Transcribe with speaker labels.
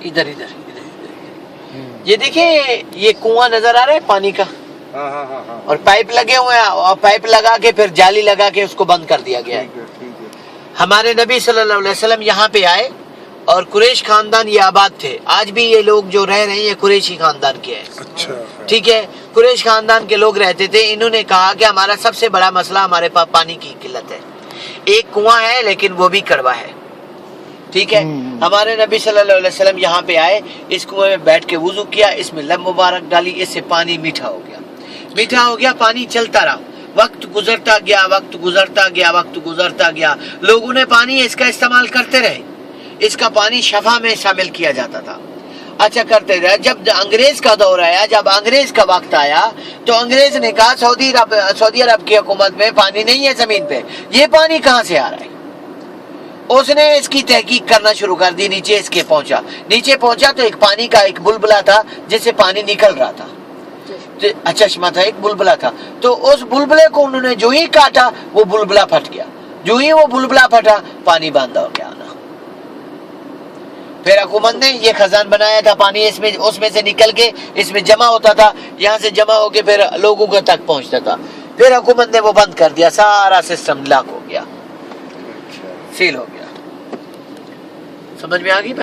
Speaker 1: ادھر ادھر یہ دیکھیں، یہ کنواں نظر آ رہا ہے پانی کا، اور پائپ لگے ہوئے ہیں، اور پائپ لگا کے پھر جالی لگا کے اس کو بند کر دیا گیا ہے۔ ہمارے نبی صلی اللہ علیہ وسلم یہاں پہ آئے اور قریش خاندان یہ آباد تھے، آج بھی یہ لوگ جو رہ رہے ہیں یہ قریشی خاندان کے ہیں۔
Speaker 2: اچھا
Speaker 1: ٹھیک ہے، قریش خاندان کے لوگ رہتے تھے۔ انہوں نے کہا کہ ہمارا سب سے بڑا مسئلہ ہمارے پاس پانی کی قلت ہے، ایک کنواں ہے لیکن وہ بھی کڑوا ہے۔ ٹھیک ہے، ہمارے نبی صلی اللہ علیہ وسلم یہاں پہ آئے، اس کنویں میں بیٹھ کے وضو کیا، اس میں لب مبارک ڈالی، اس سے پانی میٹھا ہو گیا، میٹھا ہو گیا، پانی چلتا رہا، وقت گزرتا گیا، وقت گزرتا گیا، وقت گزرتا گیا، لوگوں نے پانی اس کا استعمال کرتے رہے، اس کا پانی شفا میں شامل کیا جاتا تھا، اچھا کرتے رہے۔ جب انگریز کا دور آیا، جب انگریز کا وقت آیا تو انگریز نے کہا سعودی عرب کی حکومت میں پانی نہیں ہے زمین پہ، یہ پانی کہاں سے آ رہا ہے؟ اس نے اس کی تحقیق کرنا شروع کر دی، نیچے اس کے پہنچا، نیچے پہنچا تو ایک پانی کا ایک بلبلا تھا جس سے پانی نکل رہا تھا، چشمہ تھا، ایک بلبلا تھا، تو اس بلبلے کو انہوں نے جو ہی کاٹا وہ بلبلا پھٹ گیا، جو ہی وہ بلبلا پھٹا پانی باندھا ہو گیا آنا۔ پھر حکومت نے یہ خزان بنایا تھا، پانی اس میں سے نکل کے اس میں جمع ہوتا تھا، یہاں سے جمع ہو کے پھر لوگوں کو تک پہنچتا تھا، پھر حکومت نے وہ بند کر دیا، سارا سسٹم لاک ہو گیا، سیل ہو گیا۔ سمجھ میں آ گئی؟